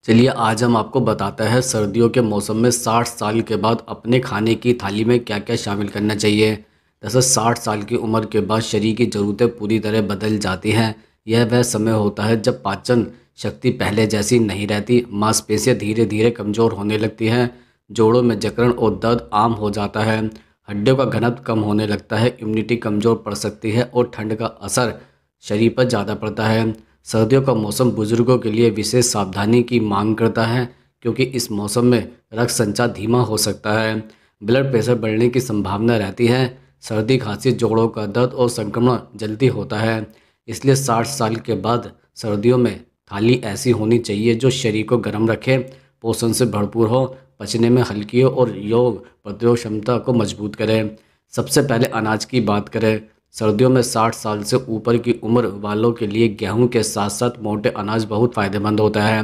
चलिए आज हम आपको बताते हैं सर्दियों के मौसम में 60 साल के बाद अपने खाने की थाली में क्या क्या शामिल करना चाहिए। दरअसल 60 साल की उम्र के बाद शरीर की ज़रूरतें पूरी तरह बदल जाती हैं। यह वह समय होता है जब पाचन शक्ति पहले जैसी नहीं रहती, मांसपेशियां धीरे धीरे कमज़ोर होने लगती हैं, जोड़ों में जकड़न और दर्द आम हो जाता है, हड्डियों का घनत्व कम होने लगता है, इम्यूनिटी कमज़ोर पड़ सकती है और ठंड का असर शरीर पर ज़्यादा पड़ता है। सर्दियों का मौसम बुजुर्गों के लिए विशेष सावधानी की मांग करता है, क्योंकि इस मौसम में रक्त संचार धीमा हो सकता है, ब्लड प्रेशर बढ़ने की संभावना रहती है, सर्दी खांसी जोड़ों का दर्द और संक्रमण जल्दी होता है। इसलिए 60 साल के बाद सर्दियों में थाली ऐसी होनी चाहिए जो शरीर को गर्म रखे, पोषण से भरपूर हो, पचने में हल्की हो और योग प्रतिरोध क्षमता को मजबूत करे। सबसे पहले अनाज की बात करें। सर्दियों में 60 साल से ऊपर की उम्र वालों के लिए गेहूं के साथ साथ मोटे अनाज बहुत फ़ायदेमंद होता है।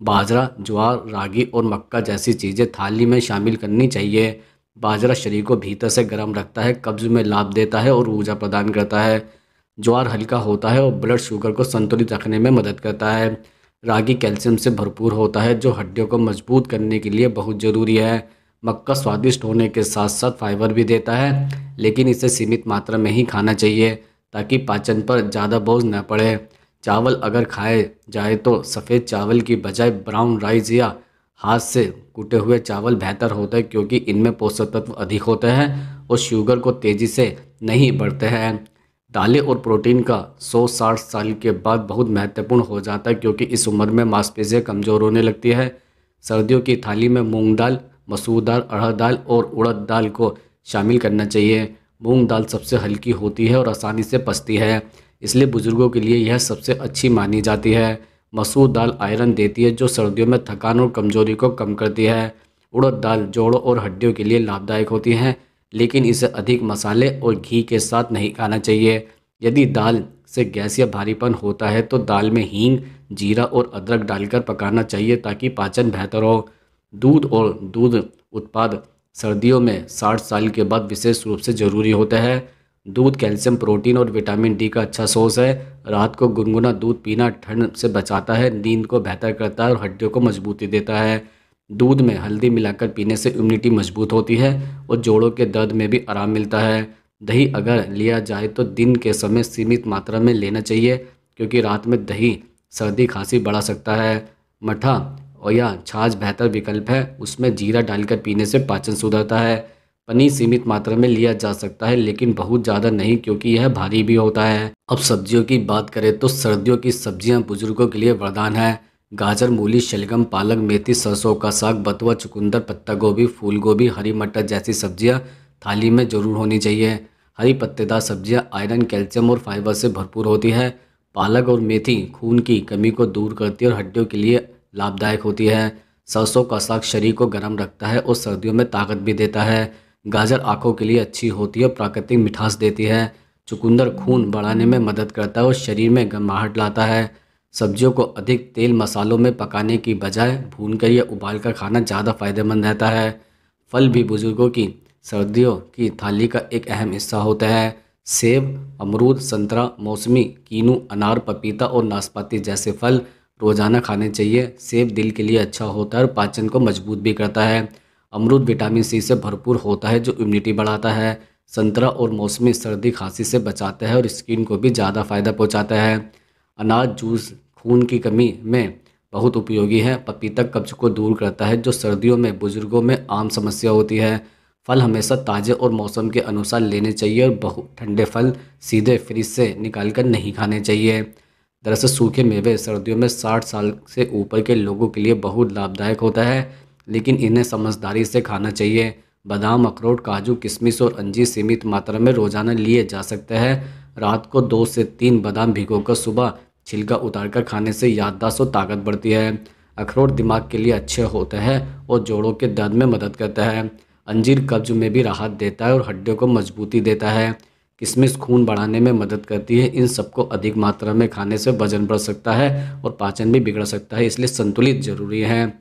बाजरा, ज्वार, रागी और मक्का जैसी चीज़ें थाली में शामिल करनी चाहिए। बाजरा शरीर को भीतर से गर्म रखता है, कब्ज में लाभ देता है और ऊर्जा प्रदान करता है। ज्वार हल्का होता है और ब्लड शुगर को संतुलित रखने में मदद करता है। रागी कैल्शियम से भरपूर होता है, जो हड्डियों को मजबूत करने के लिए बहुत ज़रूरी है। मक्का स्वादिष्ट होने के साथ साथ फाइबर भी देता है, लेकिन इसे सीमित मात्रा में ही खाना चाहिए ताकि पाचन पर ज़्यादा बोझ न पड़े। चावल अगर खाए जाए तो सफ़ेद चावल की बजाय ब्राउन राइस या हाथ से कूटे हुए चावल बेहतर होता है, क्योंकि इनमें पोषक तत्व अधिक होते हैं और शुगर को तेज़ी से नहीं बढ़ते हैं। दालें और प्रोटीन का 160 साल के बाद बहुत महत्वपूर्ण हो जाता है, क्योंकि इस उम्र में मांसपेशियां कमज़ोर होने लगती है। सर्दियों की थाली में मूंग दाल, मसूर दाल, अरहर दाल और उड़द दाल को शामिल करना चाहिए। मूंग दाल सबसे हल्की होती है और आसानी से पचती है, इसलिए बुजुर्गों के लिए यह सबसे अच्छी मानी जाती है। मसूर दाल आयरन देती है, जो सर्दियों में थकान और कमजोरी को कम करती है। उड़द दाल जोड़ों और हड्डियों के लिए लाभदायक होती हैं, लेकिन इसे अधिक मसाले और घी के साथ नहीं खाना चाहिए। यदि दाल से गैस या भारीपन होता है तो दाल में हींग, जीरा और अदरक डालकर पकाना चाहिए ताकि पाचन बेहतर हो। दूध और दूध उत्पाद सर्दियों में 60 साल के बाद विशेष रूप से ज़रूरी होता है। दूध कैल्शियम, प्रोटीन और विटामिन डी का अच्छा सोर्स है। रात को गुनगुना दूध पीना ठंड से बचाता है, नींद को बेहतर करता है और हड्डियों को मजबूती देता है। दूध में हल्दी मिलाकर पीने से इम्यूनिटी मजबूत होती है और जोड़ों के दर्द में भी आराम मिलता है। दही अगर लिया जाए तो दिन के समय सीमित मात्रा में लेना चाहिए, क्योंकि रात में दही सर्दी खांसी बढ़ा सकता है। मठा और या छाछ बेहतर विकल्प है, उसमें जीरा डालकर पीने से पाचन सुधरता है। पनीर सीमित मात्रा में लिया जा सकता है, लेकिन बहुत ज़्यादा नहीं, क्योंकि यह भारी भी होता है। अब सब्जियों की बात करें तो सर्दियों की सब्जियां बुजुर्गों के लिए वरदान है। गाजर, मूली, शलगम, पालक, मेथी, सरसों का साग, बथुआ, चुकंदर, पत्ता गोभी, फूल गोभी, हरी मटर जैसी सब्जियां थाली में जरूर होनी चाहिए। हरी पत्तेदार सब्जियां आयरन, कैल्शियम और फाइबर से भरपूर होती है। पालक और मेथी खून की कमी को दूर करती है और हड्डियों के लिए लाभदायक होती है। सरसों का साग शरीर को गर्म रखता है और सर्दियों में ताकत भी देता है। गाजर आंखों के लिए अच्छी होती है और प्राकृतिक मिठास देती है। चुकंदर खून बढ़ाने में मदद करता है और शरीर में गर्माहट लाता है। सब्जियों को अधिक तेल मसालों में पकाने की बजाय भूनकर या उबालकर खाना ज़्यादा फायदेमंद रहता है। फल भी बुजुर्गों की सर्दियों की थाली का एक अहम हिस्सा होता है। सेब, अमरूद, संतरा, मौसमी, कीनू, अनार, पपीता और नाशपाती जैसे फल रोजाना खाने चाहिए। सेब दिल के लिए अच्छा होता है और पाचन को मजबूत भी करता है। अमरूद विटामिन सी से भरपूर होता है, जो इम्यूनिटी बढ़ाता है। संतरा और मौसमी सर्दी खांसी से बचाता है और स्किन को भी ज़्यादा फायदा पहुंचाता है। अनाज जूस खून की कमी में बहुत उपयोगी है। पपीता कब्ज को दूर करता है, जो सर्दियों में बुजुर्गों में आम समस्या होती है। फल हमेशा ताज़े और मौसम के अनुसार लेने चाहिए और बहुत ठंडे फल सीधे फ्रिज से निकालकर नहीं खाने चाहिए। दरअसल सूखे मेवे सर्दियों में 60 साल से ऊपर के लोगों के लिए बहुत लाभदायक होता है, लेकिन इन्हें समझदारी से खाना चाहिए। बादाम, अखरोट, काजू, किशमिश और अंजीर सीमित मात्रा में रोजाना लिए जा सकते हैं। रात को 2 से 3 बादाम भिगोकर सुबह छिलका उतारकर खाने से याददाश्त और ताकत बढ़ती है। अखरोट दिमाग के लिए अच्छे होते हैं और जोड़ों के दर्द में मदद करता है। अंजीर कब्ज में भी राहत देता है और हड्डियों को मजबूती देता है। किशमिश खून बढ़ाने में मदद करती है। इन सबको अधिक मात्रा में खाने से वजन बढ़ सकता है और पाचन भी बिगड़ सकता है, इसलिए संतुलित जरूरी है।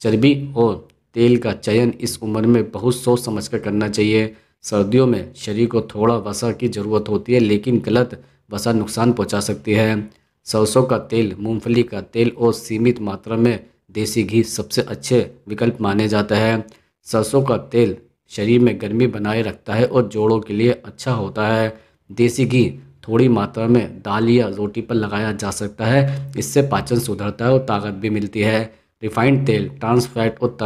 चर्बी और तेल का चयन इस उम्र में बहुत सोच समझ कर करना चाहिए। सर्दियों में शरीर को थोड़ा वसा की ज़रूरत होती है, लेकिन गलत वसा नुकसान पहुंचा सकती है। सरसों का तेल, मूंगफली का तेल और सीमित मात्रा में देसी घी सबसे अच्छे विकल्प माने जाता है। सरसों का तेल शरीर में गर्मी बनाए रखता है और जोड़ों के लिए अच्छा होता है। देसी घी थोड़ी मात्रा में दाल या रोटी पर लगाया जा सकता है, इससे पाचन सुधरता है और ताकत भी मिलती है। रिफाइंड तेल, ट्रांस फैट और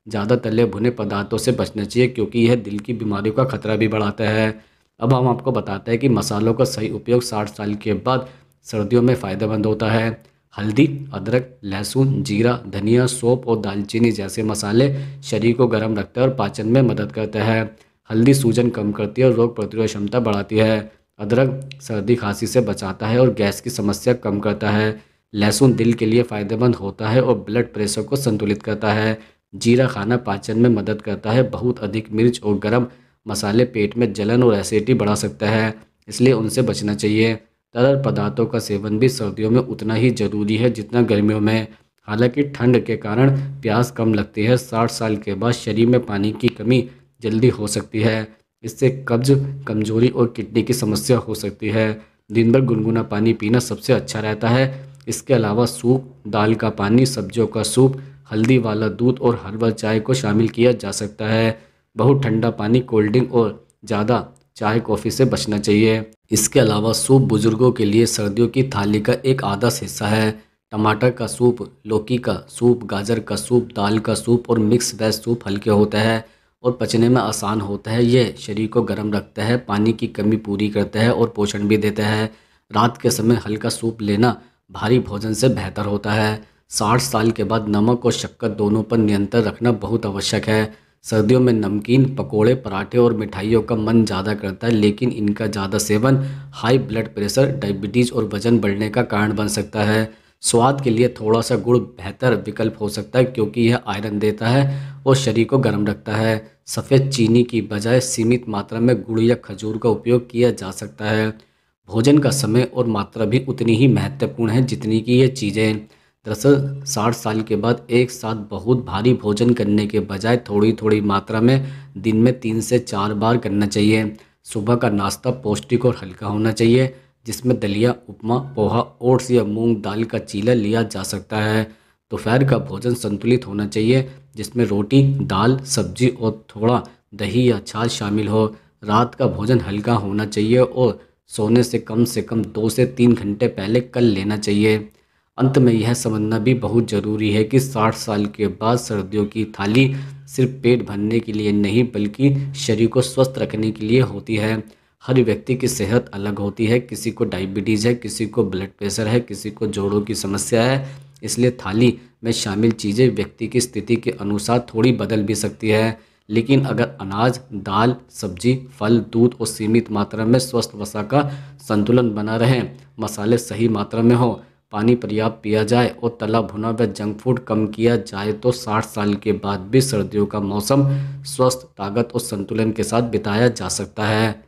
ज़्यादा तले भुने पदार्थों से बचना चाहिए, क्योंकि यह दिल की बीमारियों का खतरा भी बढ़ाता है। अब हम आपको बताते हैं कि मसालों का सही उपयोग 60 साल के बाद सर्दियों में फ़ायदेमंद होता है। हल्दी, अदरक, लहसुन, जीरा, धनिया, सौंफ और दालचीनी जैसे मसाले शरीर को गर्म रखते हैं और पाचन में मदद करते हैं। हल्दी सूजन कम करती है और रोग प्रतिरोध क्षमता बढ़ाती है। अदरक सर्दी खांसी से बचाता है और गैस की समस्या कम करता है। लहसुन दिल के लिए फ़ायदेमंद होता है और ब्लड प्रेशर को संतुलित करता है। जीरा खाना पाचन में मदद करता है। बहुत अधिक मिर्च और गरम मसाले पेट में जलन और एसिडिटी बढ़ा सकता है, इसलिए उनसे बचना चाहिए। तरल पदार्थों का सेवन भी सर्दियों में उतना ही ज़रूरी है जितना गर्मियों में। हालांकि ठंड के कारण प्यास कम लगती है। 60 साल के बाद शरीर में पानी की कमी जल्दी हो सकती है। इससे कब्ज, कमजोरी और किडनी की समस्या हो सकती है। दिन भर गुनगुना पानी पीना सबसे अच्छा रहता है। इसके अलावा सूप, दाल का पानी, सब्जियों का सूप, हल्दी वाला दूध और हर्बल चाय को शामिल किया जा सकता है। बहुत ठंडा पानी, कोल्ड ड्रिंक और ज़्यादा चाय कॉफ़ी से बचना चाहिए। इसके अलावा सूप बुजुर्गों के लिए सर्दियों की थाली का एक आदर्श हिस्सा है। टमाटर का सूप, लौकी का सूप, गाजर का सूप, दाल का सूप और मिक्स वेज सूप हल्के होता है और पचने में आसान होता है। यह शरीर को गर्म रखता है, पानी की कमी पूरी करता है और पोषण भी देता है। रात के समय हल्का सूप लेना भारी भोजन से बेहतर होता है। 60 साल के बाद नमक और शक्कर दोनों पर नियंत्रण रखना बहुत आवश्यक है। सर्दियों में नमकीन, पकोड़े, पराठे और मिठाइयों का मन ज़्यादा करता है, लेकिन इनका ज़्यादा seven high blood pressure, diabetes और वजन बढ़ने का कारण बन सकता है। स्वाद के लिए थोड़ा सा गुड़ बेहतर विकल्प हो सकता है, क्योंकि यह आयरन देता है और शरीर को गर्म रखता है। सफ़ेद चीनी की बजाय सीमित मात्रा में गुड़ या खजूर का उपयोग किया जा सकता है। भोजन का समय और मात्रा भी उतनी ही महत्वपूर्ण है जितनी कि ये चीज़ें। दरअसल 60 साल के बाद एक साथ बहुत भारी भोजन करने के बजाय थोड़ी थोड़ी मात्रा में दिन में 3 से 4 बार करना चाहिए। सुबह का नाश्ता पौष्टिक और हल्का होना चाहिए, जिसमें दलिया, उपमा, पोहा, ओट्स या मूंग दाल का चीला लिया जा सकता है। दोपहर का भोजन संतुलित होना चाहिए, जिसमें रोटी, दाल, सब्जी और थोड़ा दही या छाछ शामिल हो। रात का भोजन हल्का होना चाहिए और सोने से कम 2 से 3 घंटे पहले कर लेना चाहिए। अंत में यह समझना भी बहुत ज़रूरी है कि 60 साल के बाद सर्दियों की थाली सिर्फ पेट भरने के लिए नहीं, बल्कि शरीर को स्वस्थ रखने के लिए होती है। हर व्यक्ति की सेहत अलग होती है, किसी को डायबिटीज़ है, किसी को ब्लड प्रेशर है, किसी को जोड़ों की समस्या है। इसलिए थाली में शामिल चीज़ें व्यक्ति की स्थिति के अनुसार थोड़ी बदल भी सकती है। लेकिन अगर अनाज, दाल, सब्जी, फल, दूध और सीमित मात्रा में स्वस्थ वसा का संतुलन बना रहे, मसाले सही मात्रा में हो, पानी पर्याप्त पिया जाए और तला भुना व जंक फूड कम किया जाए, तो 60 साल के बाद भी सर्दियों का मौसम स्वस्थ, ताकत और संतुलन के साथ बिताया जा सकता है।